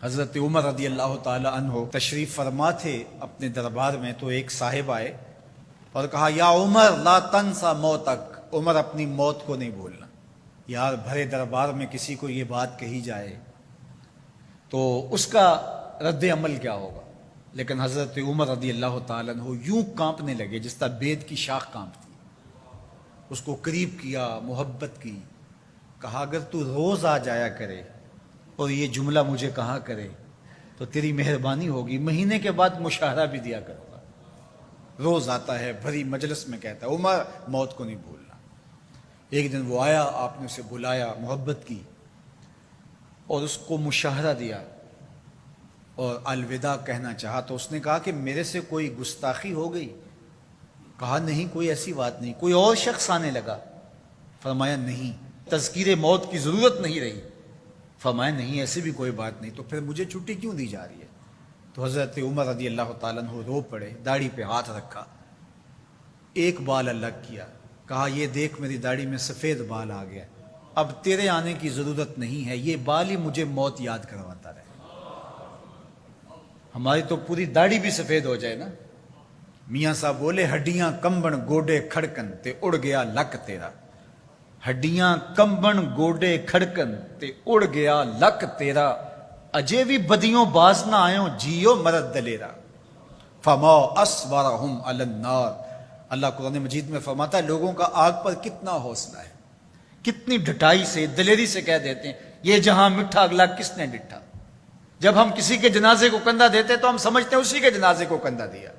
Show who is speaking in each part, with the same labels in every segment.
Speaker 1: حضرت عمر رضی اللہ تعالی عنہ تشریف فرما تھے اپنے دربار میں، تو ایک صاحب آئے اور کہا یا عمر لا تنسا موتک، عمر اپنی موت کو نہیں بھولنا۔ یار بھرے دربار میں کسی کو یہ بات کہی جائے تو اس کا رد عمل کیا ہوگا؟ لیکن حضرت عمر رضی اللہ تعالیٰ عنہ یوں کانپنے لگے جس طرح بید کی شاخ کانپتی۔ اس کو قریب کیا، محبت کی، کہا اگر تو روز آ جایا کرے اور یہ جملہ مجھے کہا کرے تو تیری مہربانی ہوگی، مہینے کے بعد مشاہرہ بھی دیا کروں گا۔ روز آتا ہے، بھری مجلس میں کہتا ہے عمر موت کو نہیں بھولنا۔ ایک دن وہ آیا، آپ نے اسے بلایا، محبت کی اور اس کو مشاہرہ دیا اور الوداع کہنا چاہا تو اس نے کہا کہ میرے سے کوئی گستاخی ہو گئی؟ کہا نہیں، کوئی ایسی بات نہیں۔ کوئی اور شخص آنے لگا؟ فرمایا نہیں۔ تذکیر موت کی ضرورت نہیں رہی؟ فرمایا نہیں، ایسی بھی کوئی بات نہیں۔ تو پھر مجھے چھٹی کیوں دی جا رہی ہے؟ تو حضرت عمر رضی اللہ تعالیٰ عنہ رو پڑے، داڑھی پہ ہاتھ رکھا، ایک بال الگ کیا، کہا یہ دیکھ میری داڑھی میں سفید بال آ گیا، اب تیرے آنے کی ضرورت نہیں ہے، یہ بال ہی مجھے موت یاد کرواتا رہے۔ ہماری تو پوری داڑھی بھی سفید ہو جائے نا۔ میاں صاحب بولے ہڈیاں کمبن گوڈے کھڑکن تے اڑ گیا لک تیرا، ہڈیاں کمبن گوڈے کھڑکن تے اڑ گیا لک تیرا، اجے بھی بدیوں باز نہ آئیں جیو مرد دلیرا، فما اصبرہم علی النار۔ اللہ قرآن مجید میں فرماتا ہے لوگوں کا آگ پر کتنا حوصلہ ہے، کتنی ڈٹائی سے، دلیری سے کہہ دیتے ہیں یہ جہاں مٹھا اگلا کس نے ڈٹھا۔ جب ہم کسی کے جنازے کو کندھا دیتے تو ہم سمجھتے ہیں اسی کے جنازے کو کندھا دیا،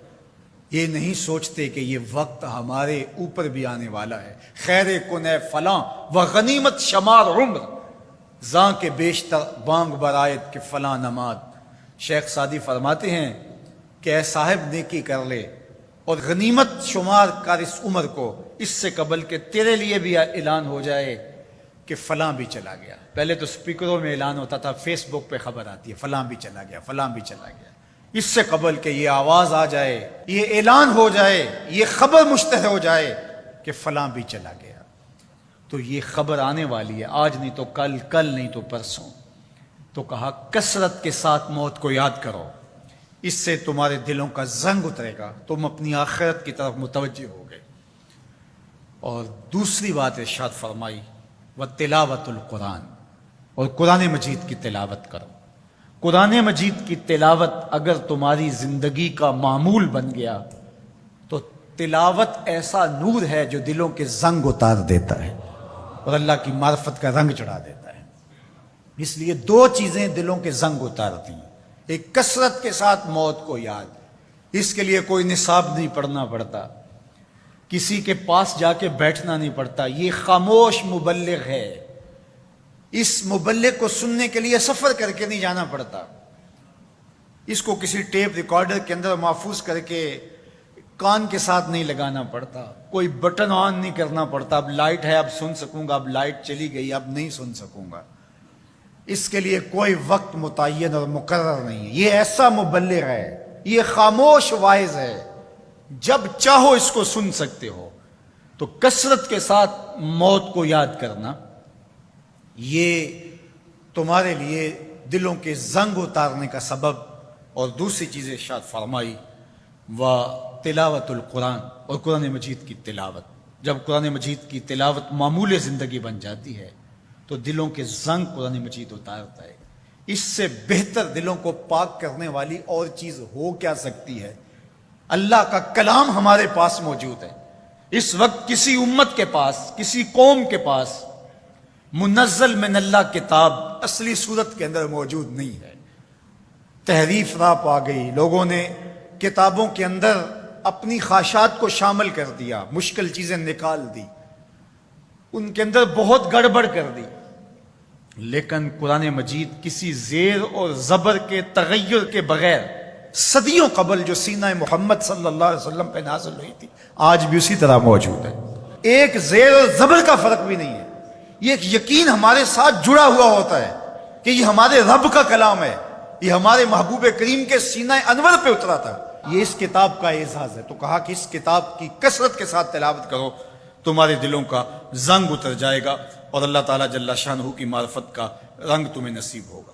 Speaker 1: یہ نہیں سوچتے کہ یہ وقت ہمارے اوپر بھی آنے والا ہے۔ خیر کن ہے فلاں و غنیمت شمار عمر، زاں کے بیشتر بانگ برآیت کہ فلاں نماز۔ شیخ سعدی فرماتے ہیں کہ اے صاحب نیکی کر لے اور غنیمت شمار کر اس عمر کو، اس سے قبل کہ تیرے لیے بھی اعلان ہو جائے کہ فلاں بھی چلا گیا۔ پہلے تو سپیکروں میں اعلان ہوتا تھا، فیس بک پہ خبر آتی ہے فلاں بھی چلا گیا، فلاں بھی چلا گیا۔ اس سے قبل کہ یہ آواز آ جائے، یہ اعلان ہو جائے، یہ خبر مشتہر ہو جائے کہ فلاں بھی چلا گیا، تو یہ خبر آنے والی ہے، آج نہیں تو کل، کل نہیں تو پرسوں۔ تو کہا کثرت کے ساتھ موت کو یاد کرو، اس سے تمہارے دلوں کا زنگ اترے گا، تم اپنی آخرت کی طرف متوجہ ہو گئے۔ اور دوسری بات ارشاد فرمائی وَتِلَاوَةُ القرآن، اور قرآن مجید کی تلاوت کرو۔ قرآن مجید کی تلاوت اگر تمہاری زندگی کا معمول بن گیا تو تلاوت ایسا نور ہے جو دلوں کے زنگ اتار دیتا ہے اور اللہ کی معرفت کا رنگ چڑھا دیتا ہے۔ اس لیے دو چیزیں دلوں کے زنگ اتارتی ہیں، ایک کثرت کے ساتھ موت کو یاد، اس کے لیے کوئی نصاب نہیں پڑھنا پڑتا، کسی کے پاس جا کے بیٹھنا نہیں پڑتا، یہ خاموش مبلغ ہے، اس مبلغ کو سننے کے لیے سفر کر کے نہیں جانا پڑتا، اس کو کسی ٹیپ ریکارڈر کے اندر محفوظ کر کے کان کے ساتھ نہیں لگانا پڑتا، کوئی بٹن آن نہیں کرنا پڑتا، اب لائٹ ہے اب سن سکوں گا، اب لائٹ چلی گئی اب نہیں سن سکوں گا، اس کے لیے کوئی وقت متعین اور مقرر نہیں ہے۔ یہ ایسا مبلغ ہے، یہ خاموش واعظ ہے، جب چاہو اس کو سن سکتے ہو۔ تو کثرت کے ساتھ موت کو یاد کرنا یہ تمہارے لیے دلوں کے زنگ اتارنے کا سبب۔ اور دوسری چیز ارشاد فرمائی وَتِلَاوَةُ القرآن، اور قرآن مجید کی تلاوت۔ جب قرآن مجید کی تلاوت معمول زندگی بن جاتی ہے تو دلوں کے زنگ قرآن مجید اتارتا ہے۔ اس سے بہتر دلوں کو پاک کرنے والی اور چیز ہو کیا سکتی ہے؟ اللہ کا کلام ہمارے پاس موجود ہے۔ اس وقت کسی امت کے پاس، کسی قوم کے پاس منزل من اللہ کتاب اصلی صورت کے اندر موجود نہیں ہے۔ تحریف راپ آ گئی، لوگوں نے کتابوں کے اندر اپنی خواہشات کو شامل کر دیا، مشکل چیزیں نکال دی، ان کے اندر بہت گڑبڑ کر دی، لیکن قرآن مجید کسی زیر اور زبر کے تغیر کے بغیر صدیوں قبل جو سینہ محمد صلی اللہ علیہ وسلم پہ نازل ہوئی تھی آج بھی اسی طرح موجود ہے۔ ایک زیر اور زبر کا فرق بھی نہیں ہے۔ یہ ایک یقین ہمارے ساتھ جڑا ہوا ہوتا ہے کہ یہ ہمارے رب کا کلام ہے، یہ ہمارے محبوب کریم کے سینہ انور پہ اترا تھا، یہ اس کتاب کا اعزاز ہے۔ تو کہا کہ اس کتاب کی کثرت کے ساتھ تلاوت کرو، تمہارے دلوں کا زنگ اتر جائے گا اور اللہ تعالیٰ جل شانہ کی معرفت کا رنگ تمہیں نصیب ہوگا۔